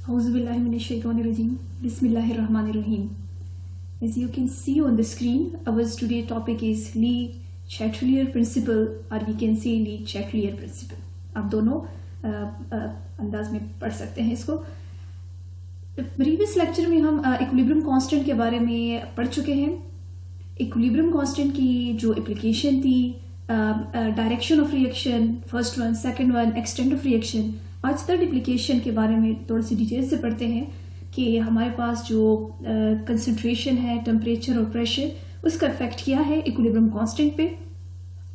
Auzubillahiminash-shaytanir-rajim. Bismillahir-rahmanir-rahim. As you can see on the screen, our today topic is Lee Chatelier principle, or we can say Lee Chatelier principle. आप दोनों अंदाज में पढ़ सकते हैं इसको. प्रीवियस लेक्चर में हम इक्विलिब्रियम कांस्टेंट के बारे में पढ़ चुके हैं. इक्विलिब्रियम कांस्टेंट की जो एप्लीकेशन थी, direction of reaction, first one, second one, extent of reaction. आज थर्ड एप्लीकेशन के बारे में थोड़ी सी डिटेल से पढ़ते हैं कि हमारे पास जो कंसंट्रेशन है, टेम्परेचर और प्रेशर, उसका इफेक्ट क्या है इक्विलिब्रियम कांस्टेंट पे,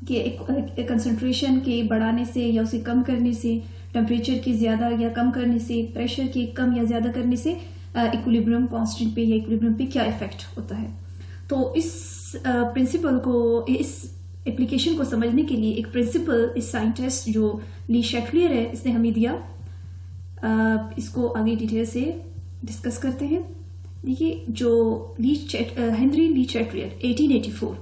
कि कंसंट्रेशन के बढ़ाने से या उसे कम करने से, टेम्परेचर के ज्यादा या कम करने से, प्रेशर के कम या ज्यादा करने से इक्विलिब्रियम कांस्टेंट पे या इक्विलिब्रियम पे क्या इफेक्ट होता है. तो इस प्रिंसिपल को, इस एप्लीकेशन को समझने के लिए एक प्रिंसिपल इस साइंटिस्ट जो ली शैटलियर है, इसने हमें दिया. इसको आगे डिटेल से डिस्कस करते हैं. देखिए, जो हेनरी ली शैटलियर 1884,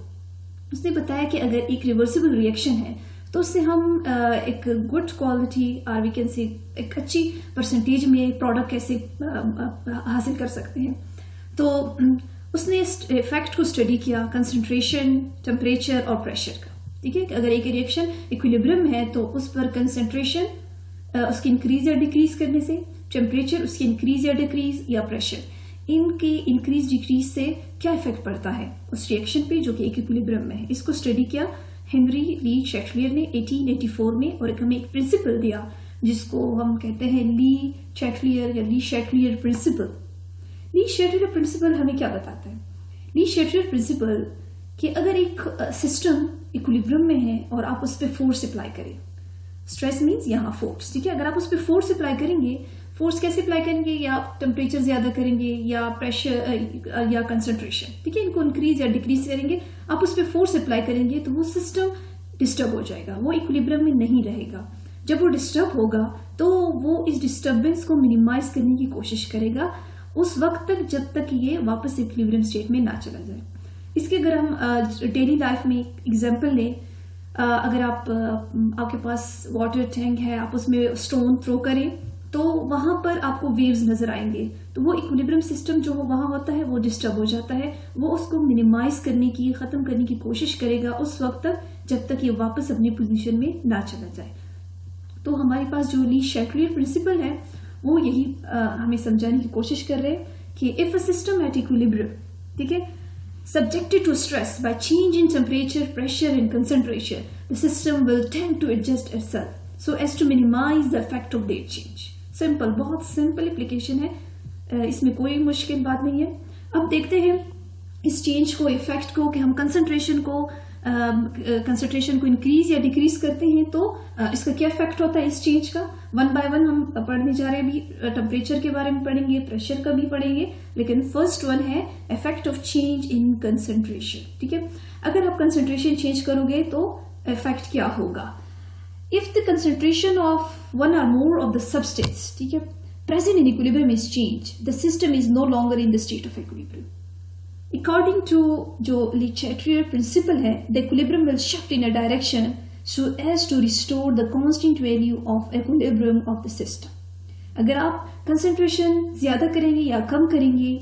उसने बताया कि अगर एक रिवर्सिबल रिएक्शन है तो उससे हम एक गुड क्वालिटी, और वी कैन से एक अच्छी परसेंटेज में प्रोडक्ट कैसे हासिल कर सकते हैं. तो उसने इस इफेक्ट को स्टडी किया, कंसंट्रेशन, टेम्परेचर और प्रेशर का. ठीक है, अगर एक रिएक्शन इक्विलिब्रियम है तो उस पर कंसंट्रेशन उसकी इंक्रीज या डिक्रीज करने से, टेम्परेचर उसकी इंक्रीज या डिक्रीज, या प्रेशर इनके इंक्रीज डिक्रीज से क्या इफेक्ट पड़ता है उस रिएक्शन पे जो कि एक इक्विलिब्रियम में है. इसको स्टडी किया हेनरी ली शैटलियर ने 1884 में, और हमें एक प्रिंसिपल दिया जिसको हम कहते हैं ली शैटलियर या ली शैटलियर प्रिंसिपल. ली शैटलियर प्रिंसिपल हमें क्या बताता है? ली शैटलियर प्रिंसिपल कि अगर एक सिस्टम इक्विलिब्रियम में है और आप उस पर फोर्स अप्लाई करें, स्ट्रेस मींस यहाँ फोर्स, ठीक है, अगर आप उस पर फोर्स अप्लाई करेंगे, फोर्स कैसे अप्लाई करेंगे, या टेम्परेचर ज्यादा करेंगे या प्रेशर या कंसंट्रेशन, ठीक है, इनको इंक्रीज या डिक्रीज करेंगे, आप उस पर फोर्स अप्लाई करेंगे तो वो सिस्टम डिस्टर्ब हो जाएगा, वो इक्विलिब्रियम में नहीं रहेगा. जब वो डिस्टर्ब होगा तो वो इस डिस्टर्बेंस को मिनिमाइज करने की कोशिश करेगा उस वक्त तक जब तक ये वापस इक्विलिब्रियम स्टेट में ना चला जाए. इसके अगर हम डेली लाइफ में एग्जांपल लें, अगर आपके पास वाटर टैंक है, आप उसमें स्टोन थ्रो करें तो वहां पर आपको वेव्स नजर आएंगे, तो वो इक्विलिब्रियम सिस्टम जो वहां होता है वो डिस्टर्ब हो जाता है. वो उसको मिनिमाइज करने की, खत्म करने की कोशिश करेगा उस वक्त तक जब तक ये वापस अपनी पोजीशन में ना चला जाए. तो हमारे पास जो ली शैटलियर प्रिंसिपल है वो यही हमें समझाने की कोशिश कर रहे हैं कि if a system at equilibrium, ठीक है, subjected to stress by change in temperature, pressure and concentration, the system will tend to adjust itself so as to minimize the effect of that change. Simple, बहुत simple application है, इसमें कोई मुश्किल बात नहीं है. अब देखते हैं इस चेंज को, इफेक्ट को, कि हम कंसंट्रेशन को इंक्रीज या डिक्रीज करते हैं तो इसका क्या इफेक्ट होता है इस चेंज का. वन बाय वन हम पढ़ने जा रहे हैं. अभी टेम्परेचर के बारे में पढ़ेंगे, प्रेशर का भी पढ़ेंगे, लेकिन फर्स्ट वन है effect of change in concentration. ठीक है, अगर आप कंसंट्रेशन चेंज करोगे तो इफेक्ट क्या होगा. If the concentration of one or more of the substance, ठीक है, present in equilibrium is changed, the system is no longer in the state of equilibrium. According to जो ली शैटलियर प्रिंसिपल है, the equilibrium will shift in a direction so as to restore the constant value of equilibrium of the system. अगर आप concentration ज्यादा करेंगे या कम करेंगे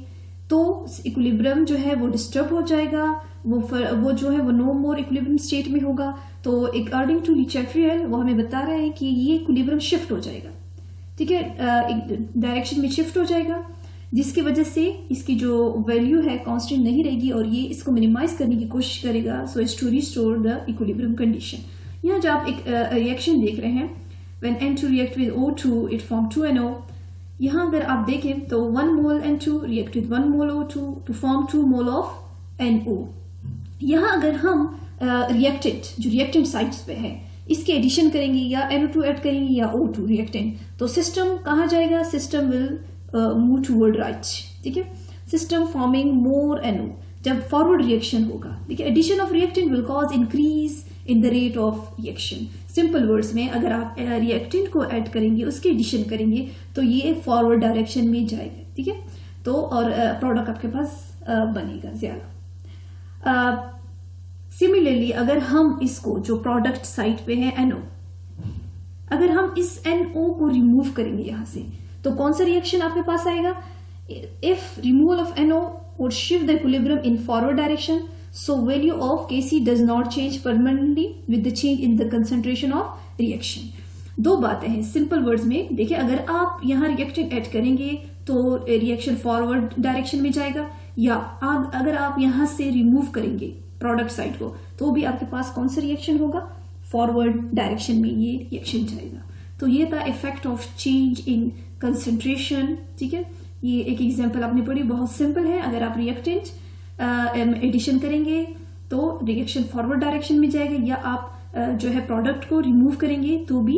तो equilibrium जो है वो डिस्टर्ब हो जाएगा, वो जो है वो नो मोर इक्विलिब्रियम स्टेट में होगा. तो अकॉर्डिंग टू ली शैटलियर वो हमें बता रहा है कि ये इक्विलिब्रियम शिफ्ट हो जाएगा, ठीक है, एक डायरेक्शन में शिफ्ट हो जाएगा, जिसकी वजह से इसकी जो वैल्यू है कांस्टेंट नहीं रहेगी और ये इसको मिनिमाइज करने की कोशिश करेगा so as to restore the equilibrium condition. यहाँ जब आप एक रिएक्शन देख रहे हैं, when N2 react with O2 it form 2NO. यहाँ अगर आप देखें तो 1 mole N2 react with 1 mole O2 to form 2 mole of NO. यहाँ अगर हम रिएक्टेंट जो रिएक्टेंट साइड्स पे है इसके एडिशन करेंगे या NO2 ऐड करेंगे या O2 रिएक्टेंट, तो सिस्टम कहाँ जाएगा, system will move toward right. ठीक है, सिस्टम फॉर्मिंग मोर NO जब फॉरवर्ड रिएक्शन होगा. ठीक है, addition of reactant will cause increase in the rate of reaction. Simple words में अगर आप रिएक्टेंट को ऐड करेंगे, उसके एडिशन करेंगे तो ये फॉरवर्ड डायरेक्शन में जाएगा. ठीक है, तो और प्रोडक्ट आपके पास बनेगा ज्यादा. सिमिलरली अगर हम इसको जो प्रोडक्ट साइड पे है NO, अगर हम इस NO को रिमूव करेंगे यहाँ से तो कौन सा रिएक्शन आपके पास आएगा? If removal of NO would shift the equilibrium in forward direction, so value of Kc does not change permanently with the change in the concentration of reaction. दो बातें हैं सिंपल वर्ड्स में। देखिए, अगर आप यहाँ रिएक्टेंट ऐड करेंगे तो रिएक्शन फॉरवर्ड डायरेक्शन में जाएगा, या अगर आप यहाँ से रिमूव करेंगे प्रोडक्ट साइड को तो भी आपके पास कौन सा रिएक्शन होगा? फॉरवर्ड डायरेक्शन में ये रिएक्शन जाएगा। तो ये था effect of change in concentration. ठीक है, ये एक एग्जांपल आपने पढ़ी, बहुत सिंपल है। अगर आप रिएक्टेंट एडिशन करेंगे तो रिएक्शन फॉरवर्ड डायरेक्शन में जाएगा, या आप जो है प्रोडक्ट को रिमूव करेंगे तो भी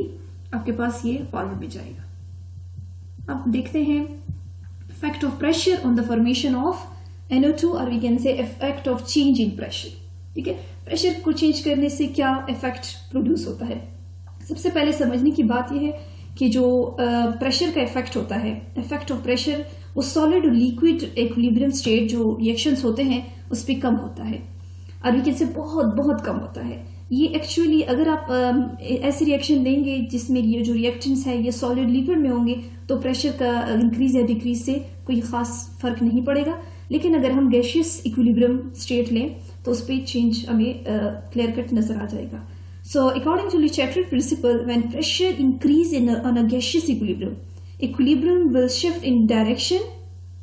आपके पास ये फॉरवर्ड में जाएगा। अब देखते हैं effect of pressure on the formation of NO2 और we can say effect of change in pressure. ठीक है, प्रेशर को चेंज करने से क्या इफेक्ट प्रोड्यूस होता है? सबसे पहले समझने की बात यह है कि जो प्रेशर का इफेक्ट होता है, इफेक्ट ऑफ प्रेशर, वो सॉलिड और लिक्विड इक्विलिब्रियम स्टेट जो रिएक्शंस होते हैं उस पर कम होता है, और वी कैन से बहुत बहुत कम होता है। ये एक्चुअली अगर आप ऐसी रिएक्शन लेंगे जिसमें ये जो रिएक्टेंट्स है ये सॉलिड लिक्विड में होंगे तो प्रेशर का इंक्रीज या डिक्रीज से कोई खास फर्क नहीं पड़ेगा। लेकिन अगर हम गैसियस इक्विलिब्रियम स्टेट लें तो उस पर चेंज हमें क्लियर कट नजर आ जाएगा। So according to Le Chatelier's principle, when pressure increase on a gaseous equilibrium will shift in direction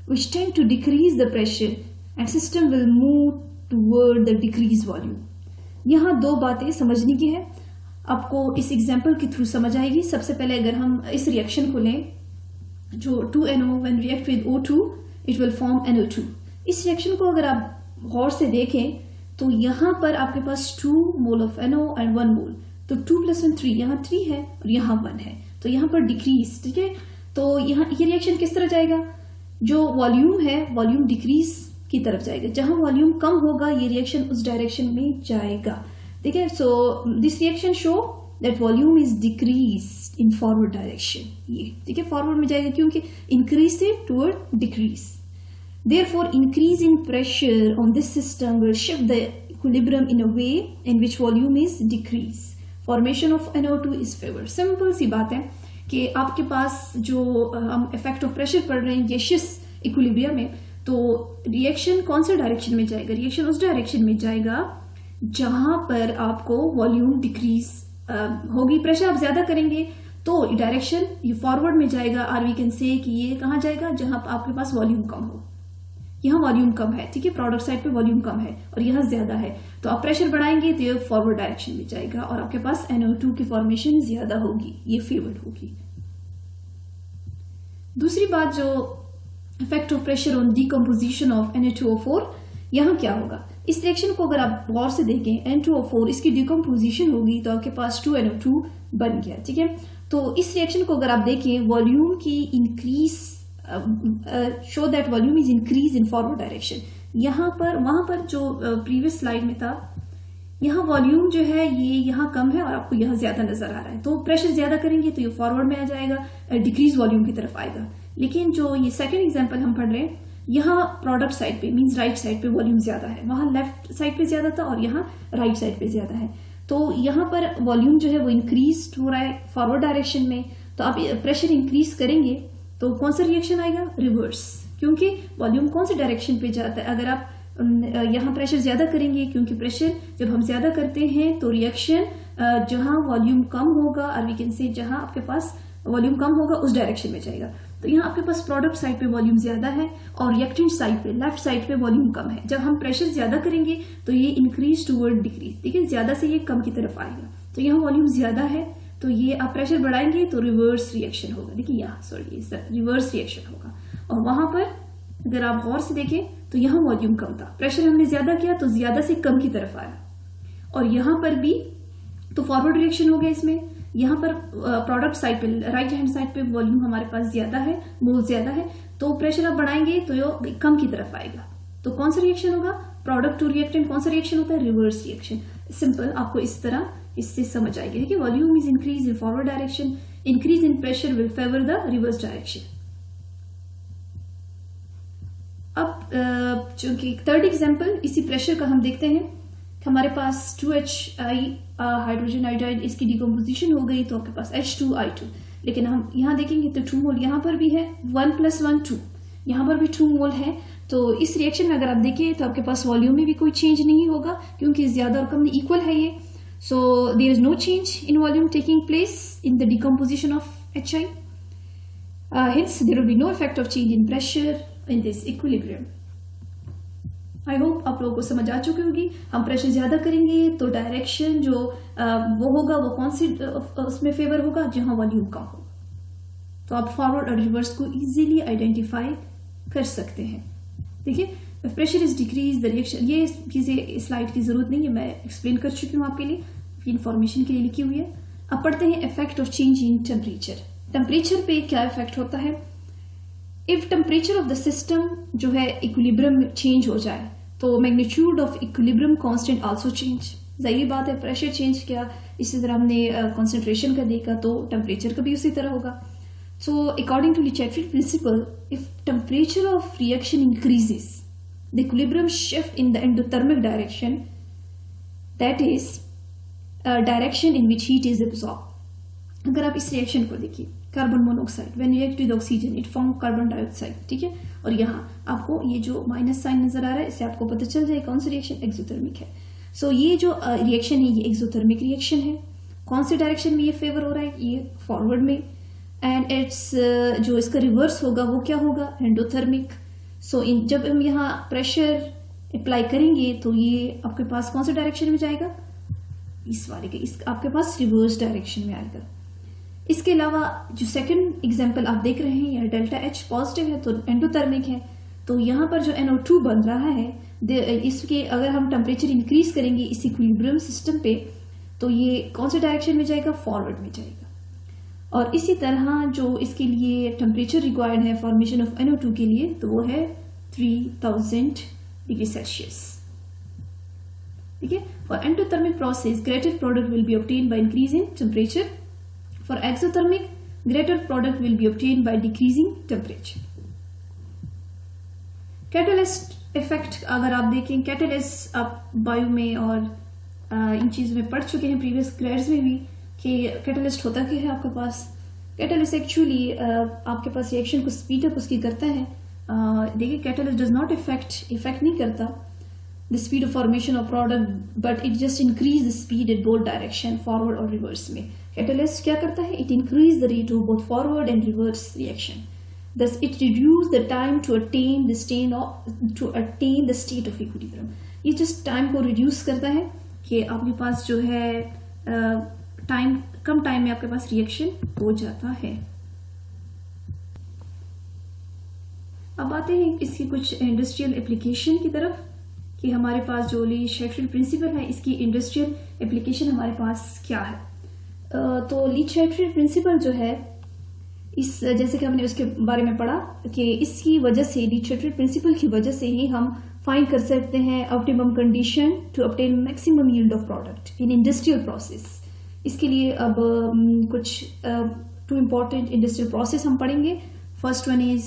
which tend to decrease the pressure and system will move toward the decreased volume. यहाँ दो बातें समझने की है, आपको इस example के through समझ आएगी। सबसे पहले अगर हम इस रिएक्शन को लें, जो 2NO when react with O2 it will form NO2। इस रिएक्शन को अगर आप गौर से देखें तो यहाँ पर आपके पास 2 मोल ऑफ NO एंड 1 मोल, तो 2 + 1 3, यहाँ 3 है और यहाँ 1 है, तो यहाँ पर डिक्रीज। ठीक है, तो यहाँ ये रिएक्शन किस तरह जाएगा? जो वॉल्यूम है वॉल्यूम डिक्रीज की तरफ जाएगा, जहां वॉल्यूम कम होगा ये रिएक्शन उस डायरेक्शन में जाएगा। ठीक है, so this reaction show that volume is decrease in forward direction. ये ठीक है, फॉरवर्ड में जाएगा क्योंकि इंक्रीज से toward decrease. Therefore, increase in pressure on this system will shift the equilibrium in a way in which volume is decreased. Formation of NO2 is favored. Simple सी बात है कि आपके पास जो हम इफेक्ट ऑफ प्रेशर पढ़ रहे हैं गैसियस इक्विलिब्रियम में, तो रिएक्शन कौन से डायरेक्शन में जाएगा? रिएक्शन उस डायरेक्शन में जाएगा जहां पर आपको वॉल्यूम डिक्रीज होगी। प्रेशर आप ज्यादा करेंगे तो डायरेक्शन ये फॉरवर्ड में जाएगा, और वी कैन से कि ये कहाँ जाएगा? जहां आपके पास वॉल्यूम कम हो। यहाँ वॉल्यूम कम है, ठीक है, प्रोडक्ट साइड पे वॉल्यूम कम है और यहाँ ज्यादा है, तो आप प्रेशर बढ़ाएंगे तो ये फॉरवर्ड डायरेक्शन में जाएगा और आपके पास NO2 की फॉर्मेशन ज्यादा होगी, ये फेवर्ड होगी। दूसरी बात, जो effect of pressure on decomposition of Na2O4, यहाँ क्या होगा? इस रिएक्शन को अगर आप गौर से देखें, N2O4 इसकी डीकम्पोजिशन होगी तो आपके पास 2NO2 बन गया। ठीक है, तो इस रिएक्शन को अगर आप देखें, वॉल्यूम की increase show that volume is increase in forward direction. यहाँ पर वहां पर जो प्रीवियस स्लाइड में था, यहाँ वॉल्यूम जो है ये यहाँ कम है और आपको यहाँ ज्यादा नजर आ रहा है, तो प्रेशर ज्यादा करेंगे तो ये फॉरवर्ड में आ जाएगा, डिक्रीज वॉल्यूम की तरफ आएगा। लेकिन जो ये सेकंड एग्जांपल हम पढ़ रहे हैं, यहाँ प्रोडक्ट साइड पे मींस राइट साइड पे वॉल्यूम ज्यादा है, वहां लेफ्ट साइड पे ज्यादा था और यहाँ राइट साइड पे ज्यादा है, तो यहाँ पर वॉल्यूम जो है वो इंक्रीज हो रहा है फॉरवर्ड डायरेक्शन में। तो आप प्रेशर इंक्रीज करेंगे तो कौन सा रिएक्शन आएगा? रिवर्स, क्योंकि वॉल्यूम कौन से डायरेक्शन पे जाता है। अगर आप यहाँ प्रेशर ज्यादा करेंगे, क्योंकि प्रेशर जब हम ज्यादा करते हैं तो रिएक्शन जहां वॉल्यूम कम होगा, और वी कैन से जहां आपके पास वॉल्यूम कम होगा उस डायरेक्शन में जाएगा। तो यहाँ आपके पास प्रोडक्ट साइड पे वॉल्यूम ज्यादा है और रिएक्टेंट साइड पे लेफ्ट साइड पे वॉल्यूम कम है। जब हम प्रेशर ज्यादा करेंगे तो ये इंक्रीज टूवर्ड डिक्रीज, ठीक है, ज्यादा से ये कम की तरफ आएगा। तो यहाँ वॉल्यूम ज्यादा है तो ये आप प्रेशर बढ़ाएंगे तो रिवर्स रिएक्शन होगा। देखिए यहाँ सॉरी रिवर्स रिएक्शन होगा, और वहां पर अगर आप गौर से देखें तो यहाँ वॉल्यूम कम था, प्रेशर हमने ज्यादा किया तो ज्यादा से कम की तरफ आया, और यहाँ पर भी तो फॉरवर्ड रिएक्शन हो गया इसमें। यहाँ पर प्रोडक्ट साइड पे राइट हैंड साइड पे वॉल्यूम हमारे पास ज्यादा है, मोल ज्यादा है, तो प्रेशर आप बढ़ाएंगे तो ये कम की तरफ आएगा। तो कौन सा रिएक्शन होगा? प्रोडक्ट टू रिएक्टेंट कौन सा रिएक्शन होता है? Reverse reaction. सिंपल, आपको इस तरह इससे समझ आएगी कि volume is increase in forward direction, increase in pressure will favour the reverse direction. अब चूंकि थर्ड एग्जांपल इसी प्रेशर का हम देखते हैं, हमारे पास 2HI हाइड्रोजन आयोडाइड, इसकी डिकम्पोजिशन हो गई तो आपके पास H2I2। लेकिन हम यहाँ देखेंगे तो 2 मोल यहाँ पर भी है, 1 + 1 2, यहाँ पर भी 2 मोल है। तो इस रिएक्शन में अगर आप देखें तो आपके पास वॉल्यूम में भी कोई चेंज नहीं होगा क्योंकि ज़्यादा और कम में इक्वल है ये। So there is no change in volume taking place in the decomposition of HI। Hence there will be no effect of change in pressure in this equilibrium। I hope आप लोगों को समझ आ चुकी होगी। हम प्रेशर ज्यादा करेंगे तो डायरेक्शन जो वो होगा वो कौन सी उसमें फेवर होगा, जहां वॉल्यूम कम हो। तो आप फॉरवर्ड और रिवर्स को इजीली आइडेंटिफाई कर सकते हैं। देखिए pressure is decrease the reaction, ये चीजें स्लाइड की जरूरत नहीं है, मैं एक्सप्लेन कर चुकी हूँ आपके लिए, इन्फॉर्मेशन के लिए लिखी हुई है। अब पढ़ते हैं effect of change in temperature. Temperature पे क्या इफेक्ट होता है। If temperature of the system जो है इक्विलिब्रियम चेंज हो जाए तो magnitude of equilibrium constant also change. जाहिर बात है प्रेशर चेंज किया, इसी तरह हमने कंसंट्रेशन का देखा तो टेम्परेचर का भी उसी तरह होगा। So according to Le Chatelier's principle, if temperature of reaction increases, the equilibrium shift in the endothermic direction, that is direction in which heat is absorbed। अगर आप इस रिएक्शन को देखिए, carbon monoxide when react with oxygen it form carbon dioxide, ठीक है। और यहाँ आपको ये जो माइनस साइन नजर आ रहा है, इससे आपको पता चल जाए कौन सी रिएक्शन एक्सोथर्मिक है। सो ये जो रिएक्शन है ये एक्सोथर्मिक रिएक्शन है। कौन से डायरेक्शन में ये फेवर हो रहा है, ये फॉरवर्ड में, एंड इट्स जो इसका रिवर्स होगा वो क्या होगा, एंडोथर्मिक। सो जब हम यहाँ प्रेशर अप्लाई करेंगे तो ये आपके पास कौन से डायरेक्शन में जाएगा, इस वाले के, इस आपके पास रिवर्स डायरेक्शन में आएगा। इसके अलावा जो सेकंड एग्जांपल आप देख रहे हैं, यह डेल्टा H पॉजिटिव है तो एंडोथर्मिक है। तो यहाँ पर जो NO2 बन रहा है, इसके अगर हम टेम्परेचर इंक्रीज करेंगे इस इक्विलिब्रियम सिस्टम पे तो ये कौन से डायरेक्शन में जाएगा, फॉरवर्ड में जाएगा। और इसी तरह जो इसके लिए टेम्परेचर रिक्वायर्ड है फॉर्मेशन ऑफ NO2 के लिए तो वो है 3000 डिग्री सेल्सियस, ठीक है। For endothermic process greater product will be obtained by increasing temperature. For exothermic greater product will be obtained by decreasing temperature. Catalyst effect अगर आप देखें, कैटलिस्ट आप बायो में और इन चीजों में पढ़ चुके हैं प्रीवियस ग्रेड्स में भी कि कैटलिस्ट होता क्या है आपके पास। कैटलिस्ट एक्चुअली आपके पास रिएक्शन को स्पीड अप उसकी करता है। देखिए कैटलिस्ट डज नॉट इफेक्ट नहीं करता the speed of formation of product, but it just increase the speed in both direction, forward और रिवर्स में। कैटलिस्ट क्या करता है, it increase the rate of both forward and reverse reaction, thus it reduce the time to attain the state of equilibrium। ये just time को reduce करता है कि आपके पास जो है कम टाइम में आपके पास रिएक्शन हो जाता है। अब आते हैं इसकी कुछ इंडस्ट्रियल एप्लीकेशन की तरफ कि हमारे पास जो ली चैटलियर प्रिंसिपल है इसकी इंडस्ट्रियल एप्लीकेशन हमारे पास क्या है। तो ली चैटलियर प्रिंसिपल जो है इस जैसे कि हमने उसके बारे में पढ़ा कि इसकी वजह से ली चैटलियर प्रिंसिपल की वजह से ही हम फाइंड कर सकते हैं optimum condition to obtain maximum yield of product in industrial process. इसके लिए अब कुछ 2 इम्पॉर्टेंट इंडस्ट्रियल प्रोसेस हम पढ़ेंगे। First one is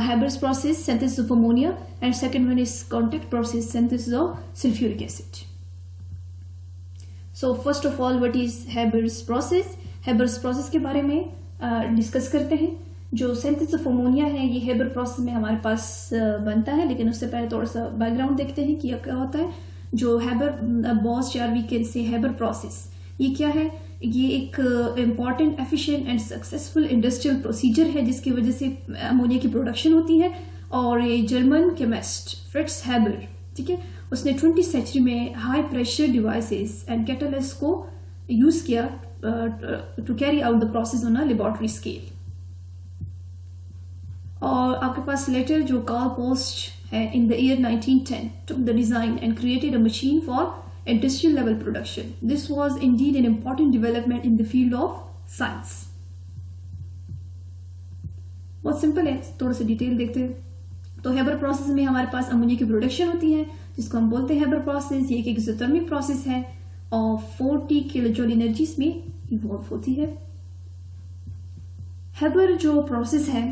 Haber's process, synthesis of ammonia, and second one is contact process, synthesis of sulfuric acid। So first of all, what is Haber's process? Haber's process के बारे में discuss करते हैं। जो synthesis of ammonia है ये Haber process में हमारे पास बनता है, लेकिन उससे पहले थोड़ा सा बैकग्राउंड देखते हैं कि क्या होता है। जो Haber Bosch या we can say Haber process, ये क्या है, ये एक important efficient and successful industrial procedure है जिसकी वजह से अमोनिया की प्रोडक्शन होती है। और ये जर्मन केमिस्ट फ्रिट्ज हैबर, ठीक है, उसने 20वीं सेंचुरी में high pressure devices and catalyst को यूज किया to carry out the process on a laboratory scale. और आपके पास लेटर जो कार्ल पोस्ट है in the year 1910 took the design and created a machine for industrial level production। This was indeed an important development in the field of science। बहुत simple है, थोड़ा सा detail देखते हैं। तो हेबर प्रोसेस में हमारे पास अमोनिया की प्रोडक्शन होती है जिसको हम बोलते हैं हेबर प्रोसेस। ये एक एक्सोथर्मिक प्रोसेस है और 40 किलोजूल एनर्जी में इवॉल्व होती है। हेबर जो प्रोसेस है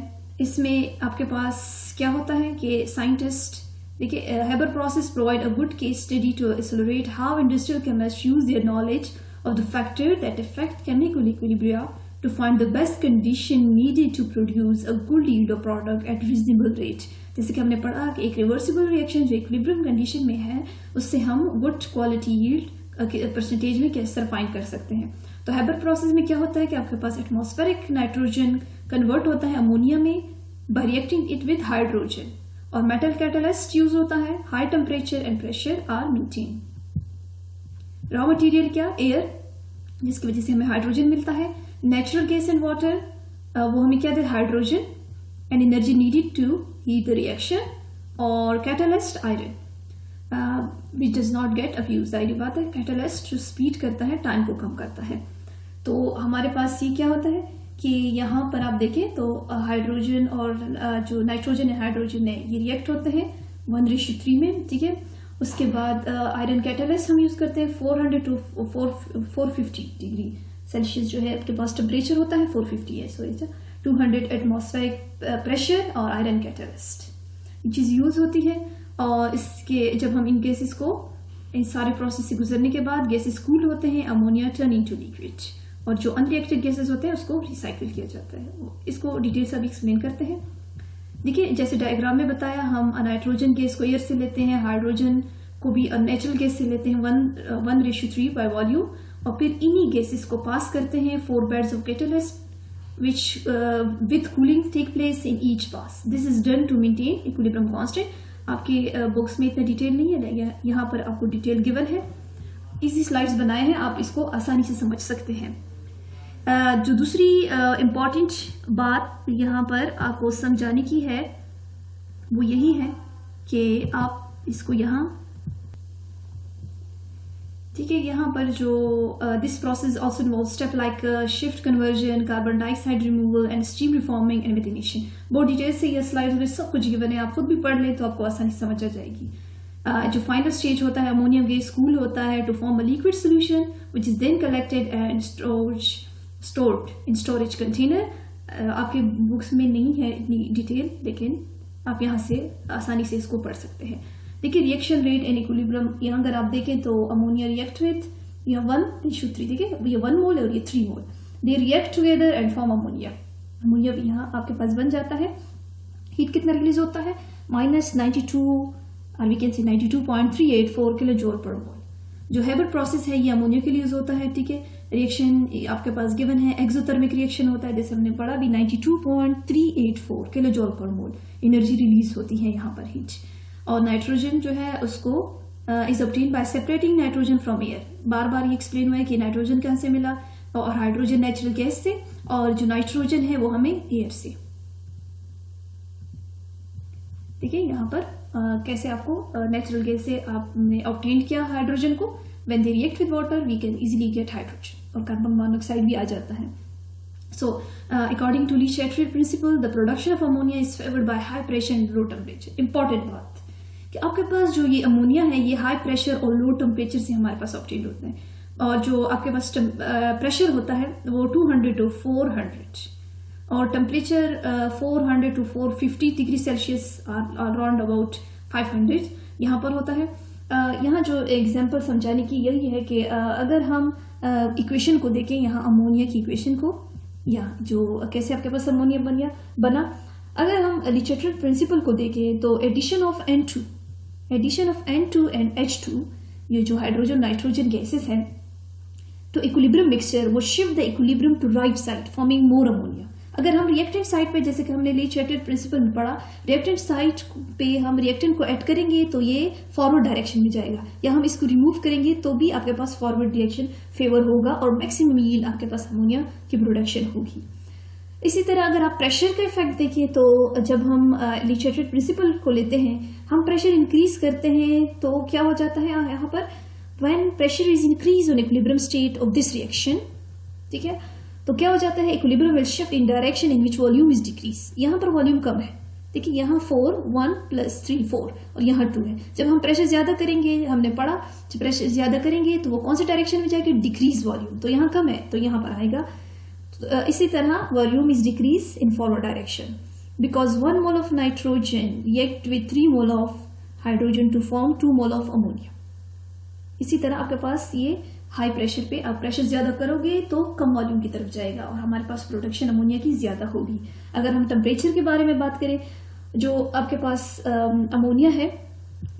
इसमें आपके पास क्या होता है कि साइंटिस्ट देखिए Haber process provide a good case study to accelerate how industrial chemists use their knowledge of the factor that affect chemical equilibria to find the best condition needed to produce a good yield of product at reasonable rate. जैसे कि हमने पढ़ा कि एक reversible reaction जो equilibrium condition में है उससे हम गुड क्वालिटी यील्ड परसेंटेज में कैसे फाइंड कर सकते हैं. तो हैबर प्रोसेस में क्या होता है कि आपके पास एटमॉस्फेरिक नाइट्रोजन कन्वर्ट होता है अमोनिया में by reacting it with hydrogen, और मेटल कैटलिस्ट यूज होता है. High temperature and pressure are maintain. Raw material क्या, एयर, जिसकी वजह से हमें हाइड्रोजन मिलता है. नेचुरल गैस एंड वाटर, वो हमें क्या दे, hydrogen, and energy needed to heat the reaction. और catalyst iron which does not get abused. जाहिर बात है कैटलिस्ट जो स्पीड करता है टाइम को कम करता है. तो हमारे पास ये क्या होता है कि यहाँ पर आप देखें तो हाइड्रोजन और जो नाइट्रोजन है हाइड्रोजन है ये रिएक्ट होते हैं 1:3 में. ठीक है, उसके बाद आयरन कैटलिस्ट हम यूज करते हैं 400 to 450 डिग्री सेल्सियस जो है आपके पास टेम्परेचर होता है 450 है, सॉरी 200 एटमॉस्फेरिक प्रेशर और आयरन कैटलिस्ट ये चीज यूज होती है. और इसके जब हम इन गैसेस को इन सारे प्रोसेस से गुजरने के बाद गैसेस कूल होते हैं, अमोनिया टर्न इनटू लिक्विड, और जो अनरिएक्टेड गैसेस होते हैं उसको रिसाइकिल किया जाता है. इसको डिटेल से अभी एक्सप्लेन करते हैं. देखिए जैसे डायग्राम में बताया, हम नाइट्रोजन गैस को एयर से लेते हैं, हाइड्रोजन को भी नेचुरल गैस से लेते हैं 1:3 बाय वॉल्यूम, और फिर इन्हीं गैसेस को पास करते हैं 4 beds of catalyst which with cooling take place in each pass. This is done to maintain equilibrium constant. आपके बुक्स में इतना डिटेल नहीं है, यहाँ पर आपको डिटेल गिवन है. इसी स्लाइड्स बनाए हैं, आप इसको आसानी से समझ सकते हैं. जो दूसरी इम्पॉर्टेंट बात यहाँ पर आपको समझाने की है वो यही है कि आप इसको यहाँ, ठीक है, यहाँ पर जो this process also involve step like shift conversion, carbon dioxide removal and steam reforming and methanation. बहुत डिटेल से ये स्लाइड्स में सब कुछ गिवन है, आप खुद भी पढ़ लें तो आपको आसानी से समझ आ जाएगी. जो फाइनल स्टेज होता है अमोनियम गैस कूल होता है to form a liquid solution which is then collected and stored in storage container. आपके बुक्स में नहीं है इतनी डिटेल, लेकिन आप यहाँ से आसानी से इसको पढ़ सकते हैं. देखिए रिएक्शन रेट एंड इक्विलिब्रियम, यहाँ अगर आप देखें तो अमोनिया रिएक्ट विथ यह 1:3, देखिए ये 1 मोल और ये 3 mole, they react together and form ammonia. Ammonia भी यहाँ आपके पास बन जाता है. हीट कितना रिलीज होता है, -92 और वी कैन से 92.384 किलो जूल पर मोल. जो हेबर प्रोसेस है ये अमोनिया के लिए यूज होता है. ठीक है, रिएक्शन आपके पास गिवन है, एक्सोथर्मिक रिएक्शन होता है जैसे हमने पढ़ा भी 92.384 किलो जूल पर मोल एनर्जी रिलीज होती है यहाँ पर हीट. और नाइट्रोजन जो है उसको is obtain by separating nitrogen from air. बार बार ये एक्सप्लेन हुआ है कि नाइट्रोजन कहाँ से मिला, और हाइड्रोजन नेचुरल गैस से, और जो नाइट्रोजन है वो हमें एयर से. ठीक है, यहाँ पर कैसे आपको नेचुरल गैस से आपने ऑब्टेन किया हाइड्रोजन को. When they react with water we can easily get hydrogen, और कार्बन मोनोऑक्साइड भी आ जाता है. So according to Le Chatelier principle the production of ammonia is favoured by high pressure and low temperature. Important बात कि आपके पास जो ये अमोनिया है ये हाई प्रेशर और लो टेम्परेचर से हमारे पास ऑब्टेन होते हैं, और जो आपके पास प्रेशर होता है वो 200 to 400 और temperature 400 to 450 degree Celsius around about 500 यहाँ पर होता है. यहाँ जो एग्जाम्पल समझाने की यही है कि अगर हम इक्वेशन को देखें, यहाँ अमोनिया की इक्वेशन को, यहाँ जो कैसे आपके पास अमोनिया बना, अगर हम ली-चैटलियर प्रिंसिपल को देखें तो addition of N2 and H2, ये जो हाइड्रोजन नाइट्रोजन गैसेस हैं, तो इक्विलिब्रियम मिक्सचर वो shift the equilibrium to right side forming more ammonia. अगर हम रिएक्टेंट साइड पे, जैसे कि हमने ली-चैटलियर प्रिंसिपल में पढ़ा, रिएक्टेंट साइड पे हम रिएक्टेंट को ऐड करेंगे तो ये फॉरवर्ड डायरेक्शन में जाएगा, या हम इसको रिमूव करेंगे तो भी आपके पास फॉरवर्ड डायरेक्शन फेवर होगा और मैक्सिमम यील्ड आपके पास अमोनिया की प्रोडक्शन होगी. इसी तरह अगर आप प्रेशर का इफेक्ट देखें तो जब हम ली-चैटलियर प्रिंसिपल को लेते हैं, हम प्रेशर इंक्रीज करते हैं तो क्या हो जाता है यहाँ पर, when pressure is increase on equilibrium state of this reaction, ठीक है, तो क्या हो जाता है, equilibrium will shift in direction in which volume is decrease. यहाँ पर वॉल्यूम कम है, देखिए यहाँ 4 1 + 3 4 और यहाँ 2 है. जब हम प्रेशर ज्यादा करेंगे, हमने पढ़ा जब प्रेशर ज्यादा करेंगे तो वो कौन से डायरेक्शन में जाएगी, डिक्रीज वॉल्यूम, तो यहाँ कम है तो यहाँ पर आएगा. इसी तरह volume is decrease in forward direction because 1 mole of nitrogen react with 3 mole of hydrogen to form 2 mole of ammonia. इसी तरह आपके पास ये हाई प्रेशर पे आप प्रेशर ज्यादा करोगे तो कम वॉल्यूम की तरफ जाएगा और हमारे पास प्रोडक्शन अमोनिया की ज्यादा होगी। अगर हम टेम्परेचर के बारे में बात करें, जो आपके पास अमोनिया है,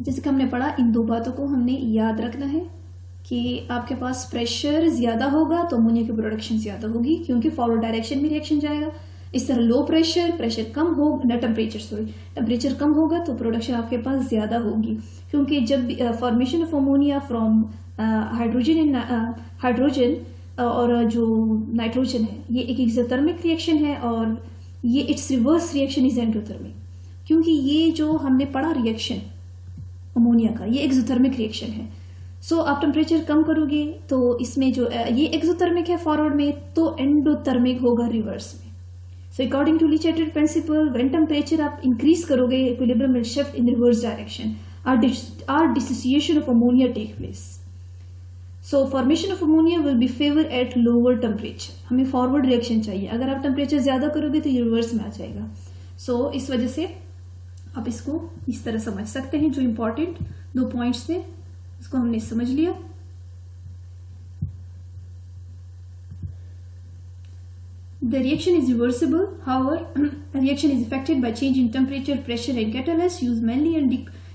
जैसे कि हमने पढ़ा, इन दो बातों को हमने याद रखना है कि आपके पास प्रेशर ज्यादा होगा तो अमोनिया की प्रोडक्शन ज्यादा होगी, क्योंकि फॉरवर्ड डायरेक्शन में रिएक्शन जाएगा। इस तरह लो प्रेशर कम होगा, टेम्परेचर कम होगा तो प्रोडक्शन आपके पास ज्यादा होगी, क्योंकि जब formation of ammonia from hydrogen और जो नाइट्रोजन है, ये एक एक्सोथर्मिक रिएक्शन है और ये it's reverse reaction is endothermic, क्योंकि ये जो हमने पढ़ा रिएक्शन अमोनिया का, ये एक्सोथर्मिक रिएक्शन है। सो आप टेम्परेचर कम करोगे तो इसमें जो ये एक्सोथर्मिक है फॉरवर्ड में, तो एंडोथर्मिक होगा रिवर्स में। So according to Le Chatelier principle, when temperature आप इंक्रीज करोगे, equilibrium will shift in reverse direction, or dissociation of ammonia take place. So formation of ammonia will be favour at lower temperature. हमें forward reaction चाहिए, अगर आप temperature ज्यादा करोगे तो ये रिवर्स में आ जाएगा। सो इस वजह से आप इसको इस तरह समझ सकते हैं। जो इंपॉर्टेंट 2 पॉइंट्स थे उसको हमने समझ लिया। The reaction is reversible. However, a reaction is affected by change in temperature, pressure, and catalyst used mainly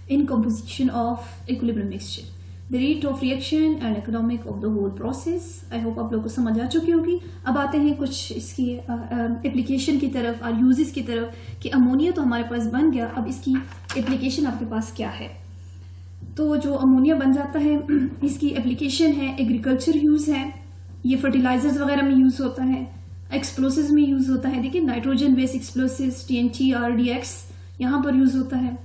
in composition of equilibrium mixture. The rate of reaction and economic of the whole process. I hope आप लोग को समझ आ चुकी होगी। अब आते हैं कुछ इसकी एप्लीकेशन की तरफ और यूजेस की तरफ, कि अमोनिया तो हमारे पास बन गया, अब इसकी एप्लीकेशन आपके पास क्या है। तो जो अमोनिया बन जाता है, इसकी एप्लीकेशन है, एग्रीकल्चर यूज है, ये फर्टिलाइजर्स वगैरह में यूज होता है, एक्सप्लोसिव में यूज होता है। देखिए nitrogen base explosive TNT RDX यहाँ पर यूज होता है,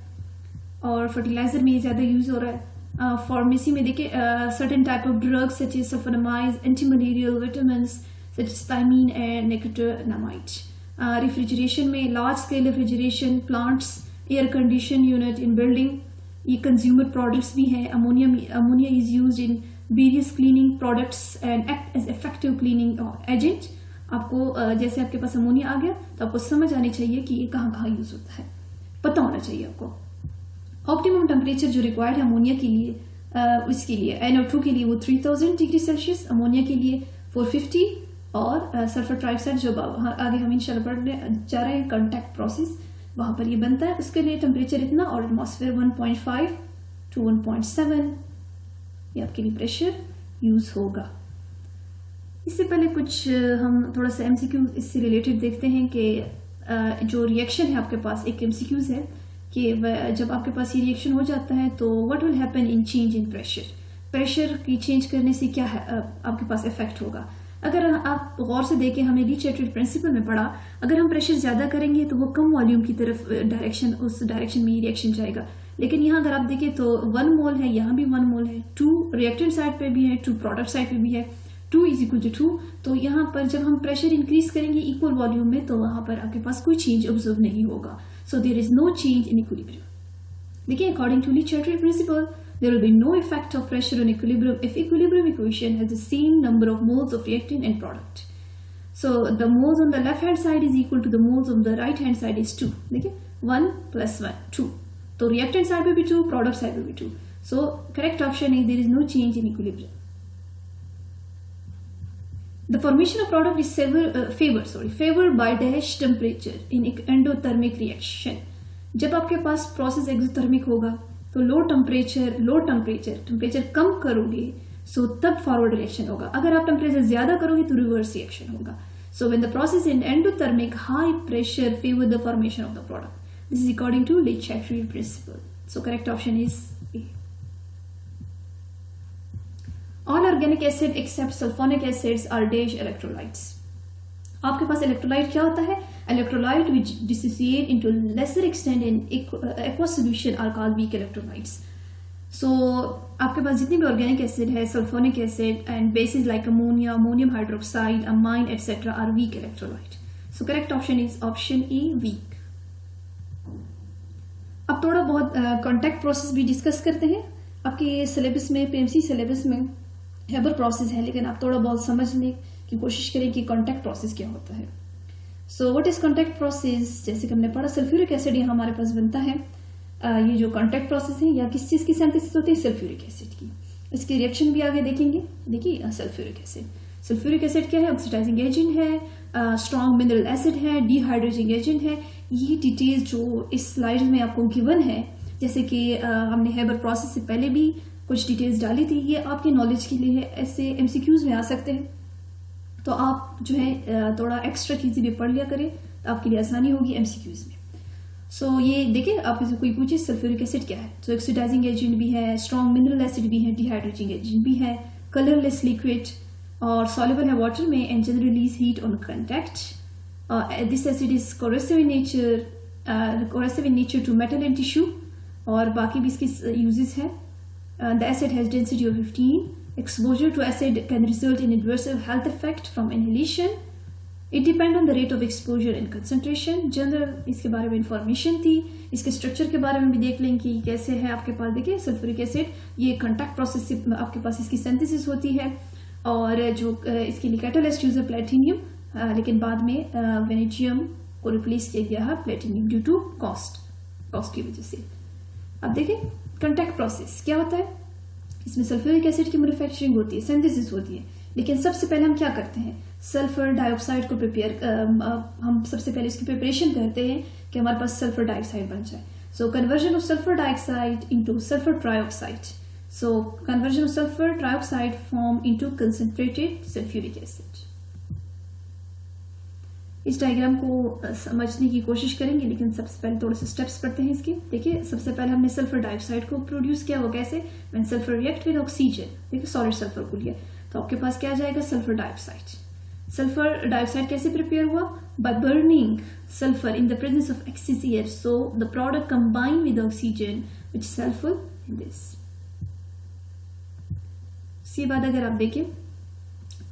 और फर्टिलाइजर में ये ज्यादा यूज हो रहा है। फार्मेसी में देखिए certain type of drugs such as sulphonamides, antimalarial vitamins such as thiamine and nicotinamide. Refrigeration में large scale refrigeration plants, air condition unit in building, ये कंज्यूमर प्रोडक्ट्स भी हैं। Ammonia is used in various cleaning products and act as effective cleaning agent. आपको जैसे आपके पास ammonia आ गया तो आपको समझ आनी चाहिए कि ये कहाँ कहाँ यूज होता है, पता होना चाहिए आपको। ऑप्टिमम टेम्परेचर जो रिक्वायर्ड है अमोनिया के लिए, इसके लिए NO2 के लिए वो 3000 डिग्री सेल्सियस, अमोनिया के लिए 450, और सल्फर ट्राइऑक्साइड जो आगे हम इंशाल्लाह पढ़ने जा रहे हैं, कॉन्टैक्ट प्रोसेस, वहां पर ये बनता है। उसके लिए टेम्परेचर इतना, और एटमॉस्फेयर 1.5 to 1.7 ये आपके लिए प्रेशर यूज होगा। इससे पहले कुछ हम थोड़ा सा MCQ इससे रिलेटेड देखते हैं कि जो रिएक्शन है आपके पास, एक MCQs है कि जब आपके पास ये रिएक्शन हो जाता है तो what will happen in change in pressure. Pressure की चेंज करने से क्या है आपके पास इफेक्ट होगा। अगर आप गौर से देखें, हमने ली-चैटलियर प्रिंसिपल में पढ़ा, अगर हम प्रेशर ज्यादा करेंगे तो वो कम वॉल्यूम की तरफ डायरेक्शन, उस डायरेक्शन में रिएक्शन जाएगा। लेकिन यहाँ अगर आप देखें तो 1 मोल है, यहाँ भी 1 मोल है, 2 रिएक्टेंट साइड पे भी है, 2 प्रोडक्ट साइड पे भी है, 2 = 2। तो यहाँ पर जब हम प्रेशर इंक्रीज करेंगे इक्वल वॉल्यूम में, तो वहां पर आपके पास कोई चेंज ऑब्जर्व नहीं होगा। So there is no change in equilibrium. देखिए according to Le Chatelier principle, there will be no effect of pressure on equilibrium if equilibrium equation has the same number of moles of reactant and product. So the moles on the left hand side is equal to the moles on the right hand side is 2. देखिए 1 + 1 2, तो reactant side पे भी 2, product side पे भी 2. So correct option is there is no change in equilibrium. The formation of product is favored by dash temperature in endothermic reaction. जब आपके पास process exothermic होगा तो लो टेम्परेचर कम करोगे, सो तब फॉरवर्ड रिएक्शन होगा। अगर आप टेम्परेचर ज्यादा करोगे तो रिवर्स रिएक्शन होगा। So when the process in endothermic, high pressure favour the formation of the product. This is according to Le Chatelier principle. So correct option is A. All organic acid except sulfonic acids are dash electrolytes. आपके पास electrolyte क्या होता है? Electrolyte which dissociate into lesser extent in aqueous solution are called weak electrolytes. So आपके पास जितनी भी organic acid है, sulphonic acid and bases like ammonia, ammonium hydroxide, amine etcetera are weak electrolyte. So correct option is option A, weak. अब थोड़ा बहुत contact process भी discuss करते हैं। आपके सिलेबस में, PMC सिलेबस में हेबर प्रोसेस है, लेकिन आप थोड़ा बहुत समझने की कोशिश करें कि कॉन्टैक्ट प्रोसेस क्या होता है। So what is contact process? जैसे कि हमने पढ़ा, सल्फ्यूरिक एसिड यहाँ हमारे पास बनता है। ये जो कॉन्टैक्ट प्रोसेस है, या किस चीज की सिंथेसिस होती है? सल्फ्यूरिक एसिड की। इसके रिएक्शन भी आगे देखेंगे। देखिए सल्फ्यूरिक एसिड, सल्फ्यूरिक एसिड क्या है? ऑक्सीडाइजिंग एजेंट है, स्ट्रॉन्ग मिनरल एसिड है, डिहाइड्रेटिंग एजेंट है। ये डिटेल्स जो इस स्लाइड में आपको गिवन है, जैसे कि हमने हेबर प्रोसेस से पहले भी कुछ डिटेल्स डाली थी, ये आपके नॉलेज के लिए है, ऐसे एमसीक्यूज में आ सकते हैं। तो आप जो है थोड़ा एक्स्ट्रा चीजें भी पढ़ लिया करें तो आपके लिए आसानी होगी एमसीक्यूज में। सो ये देखिए, आपसे कोई पूछे सल्फ्यूरिक एसिड क्या है, तो ऑक्सीडाइजिंग एजेंट भी है, स्ट्रॉन्ग मिनरल एसिड भी है, डिहाइड्रेटिंग एजेंट भी है, कलरलेस लिक्विड और सॉल्युबल है वाटर में and generally release heat on contact. This acid is corrosive in nature to metal and tissue, और बाकी भी इसके यूजेस हैं। The acid has density of 15. Exposure to acid can result in adverse health effect from inhalation. It depends on the rate of exposure and concentration. General इसके बारे में information थी। इसके स्ट्रक्चर के बारे में भी देख लें कि कैसे है। आपके पास देखिए सल्फ्यूरिक एसिड, ये कॉन्टैक्ट प्रोसेस से आपके पास इसकी सिंथेसिस होती है, और जो इसके लिए कैटालिस्ट यूज है प्लेटिनियम, लेकिन बाद में वेनेडियम को रिप्लेस किया गया है प्लेटिनियम ड्यू टू कॉस्ट की वजह से। अब देखिए कॉन्टैक्ट प्रोसेस क्या होता है। इसमें सल्फ्यूरिक एसिड की मैन्युफैक्चरिंग होती है, सिंथेसिस होती है, लेकिन सबसे पहले हम क्या करते हैं, सल्फर डाइऑक्साइड को हम सबसे पहले इसकी प्रिपरेशन करते हैं कि हमारे पास सल्फर डाइऑक्साइड बन जाए। So conversion of sulphur dioxide into sulphur trioxide. So conversion of sulphur trioxide form into concentrated sulphuric acid. इस डायग्राम को समझने की कोशिश करेंगे, लेकिन सबसे पहले थोड़े से स्टेप्स पढ़ते हैं इसके। देखिए सबसे पहले हमने सल्फर डाइऑक्साइड को प्रोड्यूस किया, वो कैसे, when sulphur react with oxygen. देखिए सॉलिड सल्फर को लिया तो आपके पास क्या आ जाएगा, सल्फर डाइऑक्साइड। सल्फर डाइऑक्साइड कैसे प्रिपेयर हुआ, by burning sulphur in the presence of excess air, so the product combine with oxygen which is helpful in this. इसके बाद अगर आप देखें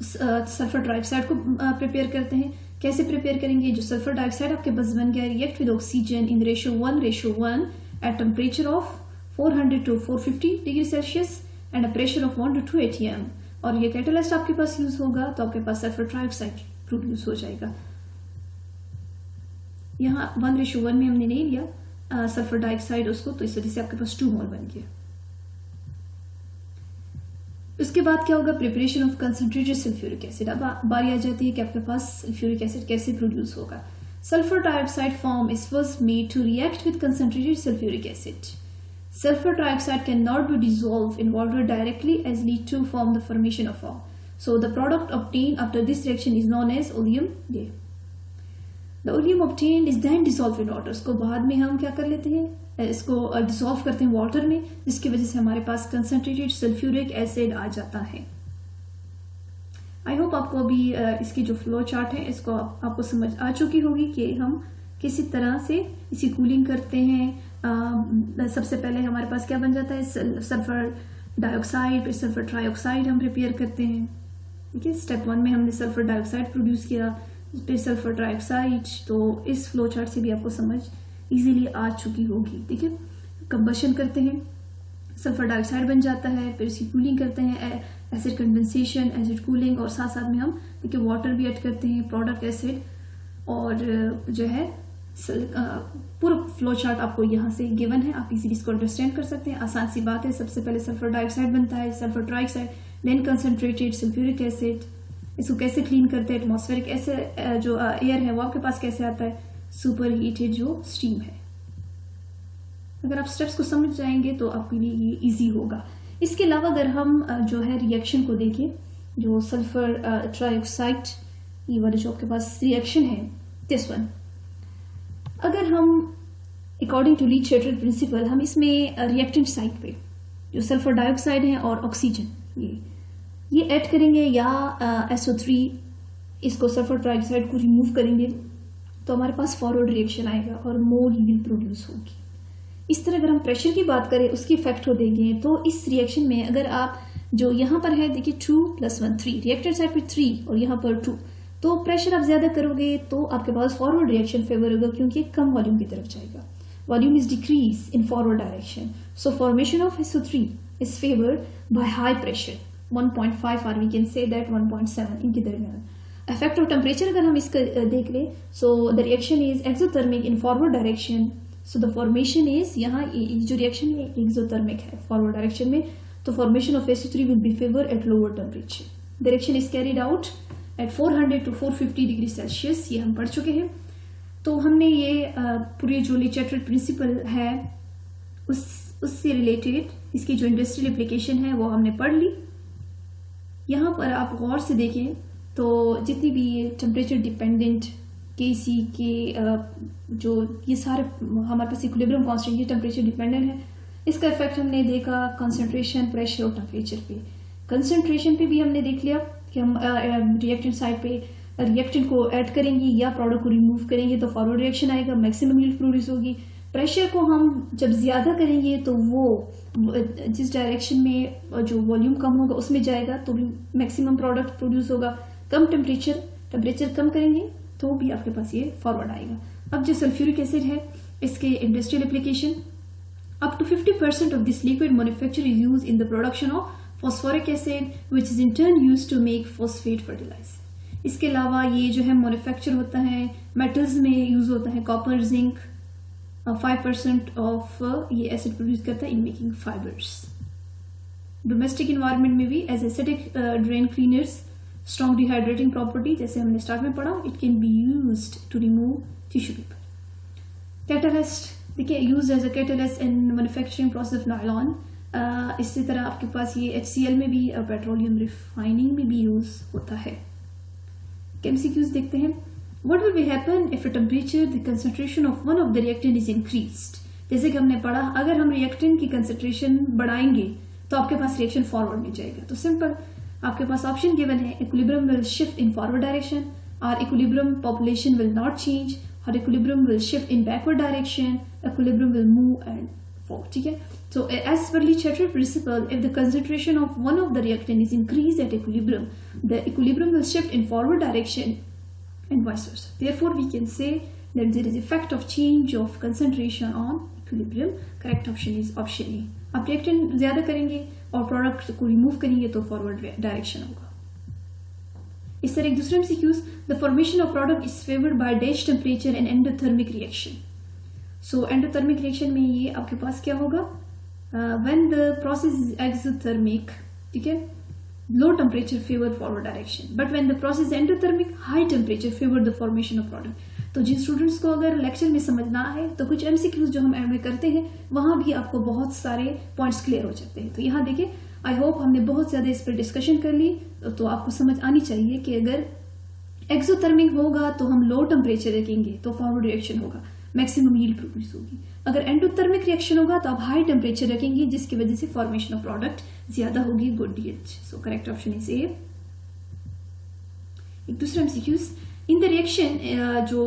सल्फर डाइऑक्साइड को प्रिपेयर करते हैं, कैसे प्रिपेयर करेंगे, जो सल्फर डाइऑक्साइड आपके पास बन गया react with oxygen in ratio 1:1 at temperature of 400 to 450 degree Celsius and a pressure of 1 to 2 atm, और ये कैटालिस्ट आपके पास यूज होगा तो आपके पास सल्फर ट्राइऑक्साइड प्रोड्यूस हो जाएगा। यहाँ 1:1 में हमने नहीं लिया सल्फर डाइऑक्साइड उसको, तो इस वजह से आपके पास 2 मोल बन गया। उसके बाद क्या होगा, preparation of concentrated sulphuric acid. अब बारी आ जाती है कि आपके पास सल्फ्यूरिक एसिड कैसे प्रोड्यूस होगा। Sulphur dioxide form is first made to react with concentrated sulphuric acid. Sulfur dioxide cannot be dissolved in water directly as lead to form the formation of foam. So the product obtained after this reaction is known as oleum. The oleum obtained is then dissolved in water. इसको बाद में हम क्या कर लेते हैं, इसको dissolve करते हैं वाटर में, जिसकी वजह से हमारे पास कंसंट्रेटेड सल्फ्यूरिक एसिड आ जाता है। आई होप आपको अभी इसकी जो फ्लो चार्ट है इसको आपको समझ आ चुकी होगी कि हम किसी तरह से इसी कूलिंग करते हैं। सबसे पहले हमारे पास क्या बन जाता है, सल्फर डाइऑक्साइड, फिर सल्फर ट्राइऑक्साइड हम प्रिपेयर करते हैं। ठीक है, स्टेप 1 में हमने सल्फर डाइऑक्साइड प्रोड्यूस किया, फिर सल्फर ट्राइऑक्साइड। तो इस फ्लो चार्ट से भी आपको समझ इजीली आ चुकी होगी। ठीक है, कंबशन करते हैं, सल्फर डाइऑक्साइड बन जाता है, फिर इसकी कूलिंग करते हैं, एसिड कंडेंसेशन, एसिड कूलिंग, और साथ साथ में हम देखिए वाटर भी ऐड करते हैं, प्रोडक्ट एसिड, और जो है पूरा फ्लो चार्ट आपको यहाँ से गिवन है, आप इजीली इसको अंडरस्टैंड कर सकते हैं। आसान सी बात है, सबसे पहले सल्फर डाइऑक्साइड बनता है, sulphur trioxide, then concentrated sulphuric acid. इसको कैसे क्लीन करते हैं, एटमॉस्फेरिक ऐसे जो एयर है वो आपके पास कैसे आता है, सुपर हीटेड जो स्टीम है। अगर आप स्टेप्स को समझ जाएंगे तो आपके लिए ये ईजी होगा। इसके अलावा अगर हम जो है रिएक्शन को देखें, जो सल्फर ट्राइऑक्साइड ये वाला जो आपके पास रिएक्शन है, दिस वन, अगर हम अकॉर्डिंग टू ली-चार्ट्रियर प्रिंसिपल हम इसमें रिएक्टेंट साइड पे जो सल्फर डाइऑक्साइड है और ऑक्सीजन ये ऐड करेंगे, या SO3 इसको सल्फर ट्राइऑक्साइड को रिमूव करेंगे, तो हमारे पास फॉरवर्ड रिएक्शन आएगा और मोर हीट प्रोड्यूस होगी। इस तरह अगर हम प्रेशर की बात करें, उसकी इफेक्ट को देंगे, तो इस रिएक्शन में अगर आप जो यहाँ पर है देखिए 2 + 1 3, रिएक्टेंट साइड पे 3 और यहाँ पर 2, तो प्रेशर आप ज्यादा करोगे तो आपके पास फॉरवर्ड रिएक्शन फेवर होगा, क्योंकि कम वॉल्यूम की तरफ जाएगा। Volume is decrease in forward direction, so formation of SO3 is favoured by high pressure 1.5 और वी कैन से दैट 1.7 इनके दरमियान। इफेक्ट ऑफ टेम्परेचर अगर हम इसका देख लें, so the reaction is exothermic in forward direction, so the formation is यहाँ जो रिएक्शन है एक्सोथर्मिक है फॉरवर्ड डायरेक्शन में, तो formation of SO3 will be favour at lower temperature. The reaction is carried out at 400 to 450 degree Celsius. ये हम पढ़ चुके हैं. तो हमने ये पूरे जो ली चैटलियर प्रिंसिपल है उससे रिलेटेड इसकी जो इंडस्ट्रियल एप्लीकेशन है वो हमने पढ़ ली. यहाँ पर आप गौर से देखें तो जितनी भी टेम्परेचर डिपेंडेंट KC के जो ये सारे हमारे पास इक्विलिब्रियम कांस्टेंट ये टेम्परेचर डिपेंडेंट है. इसका इफेक्ट हमने देखा कंसंट्रेशन, प्रेशर और टेम्परेचर पे. कंसंट्रेशन पे भी हमने देख लिया कि हम रिएक्टेंट साइड पे रिएक्टेंट को ऐड करेंगे या प्रोडक्ट को रिमूव करेंगे तो फॉरवर्ड रिएक्शन आएगा, मैक्सिमम यील्ड प्रोड्यूस होगी. प्रेशर को हम जब ज्यादा करेंगे तो वो जिस डायरेक्शन में जो वॉल्यूम कम होगा उसमें जाएगा तो भी मैक्सिमम प्रोडक्ट प्रोड्यूस होगा. कम टेम्परेचर कम करेंगे तो भी आपके पास ये फॉरवर्ड आएगा. अब जो सल्फ्यूरिक एसिड है इसके industrial application, up to 50% of this liquid manufacture is used in the production of phosphoric acid which is in turn used to make phosphate fertilizer. इसके अलावा ये जो है मैन्युफैक्चर होता है, मेटल्स में यूज होता है, कॉपर, जिंक. 5% ऑफ ये एसिड प्रोड्यूस करता है in making fibres. Domestic environment में भी as acidic drain cleaners, strong dehydrating property जैसे हमने स्टार्ट में पढ़ा, it can be used to remove tissue paper. Catalyst देखिए use as a catalyst in manufacturing process of nylon. इसी तरह आपके पास ये HCl में भी पेट्रोलियम रिफाइनिंग में भी यूज होता है. MCQs देखते हैं. What will be happen if a temperature the concentration of one of the reactant is increased? जैसे कि हमने पढ़ा अगर हम रिएक्टेंट की कंसंट्रेशन बढ़ाएंगे तो आपके पास रिएक्शन फॉरवर्ड में जाएगा. तो सिंपल आपके पास ऑप्शन गिवन है, equilibrium will shift in forward direction, और equilibrium population will not change, और equilibrium will shift in backward direction, equilibrium will move and forward. ठीक है. So as per the Chatelard principle, if the concentration of one of the reactant is increased at equilibrium, the equilibrium will shift in forward direction and vice versa. Therefore, we can say that there is effect of change of concentration on equilibrium. Correct option is option A. आप reactant ज्यादा करेंगे और product को remove करेंगे तो forward direction होगा. इस तरह एक दूसरे MCQs, the formation of product is favored by dash temperature and endothermic reaction. So endothermic reaction में ये आपके पास क्या होगा? When the process is exothermic, ठीक है, low temperature favor forward direction, but when the process is endothermic, high temperature favor the formation of product. तो जिन students को अगर लेक्चर में समझना है तो कुछ MCQs जो हम ऐड में करते हैं वहां भी आपको बहुत सारे पॉइंट्स क्लियर हो जाते हैं. तो यहाँ देखिए, आई होप हमने बहुत ज्यादा इस पर डिस्कशन कर ली. तो आपको समझ आनी चाहिए कि अगर एक्सोथर्मिक होगा तो हम लो टेम्परेचर रखेंगे तो फॉरवर्ड रिएक्शन होगा, मैक्सिमम यील्ड प्रोड्यूस होगी. अगर एंडोथर्मिक रिएक्शन होगा तो आप हाई टेम्परेचर रखेंगे जिसकी वजह से फॉर्मेशन ऑफ प्रोडक्ट ज्यादा होगी, good yield. So correct option is ए. एक दूसरा MCQs इन द रिएक्शन, जो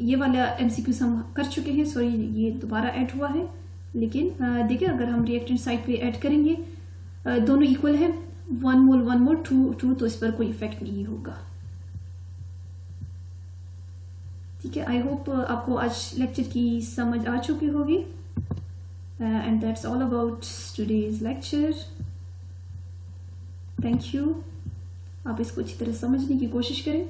ये वाला MCQs हम कर चुके हैं, सॉरी ये दोबारा ऐड हुआ है, लेकिन देखिए अगर हम रिएक्टेंट साइड पे ऐड करेंगे दोनों इक्वल है, 1 मोल 1 मोल 2 तो इस पर कोई इफेक्ट नहीं होगा. ठीक है. आई होप आपको आज लेक्चर की समझ आ चुकी होगी. And that's all about today's lecture. Thank you. आप इसको अच्छी तरह समझने की कोशिश करें.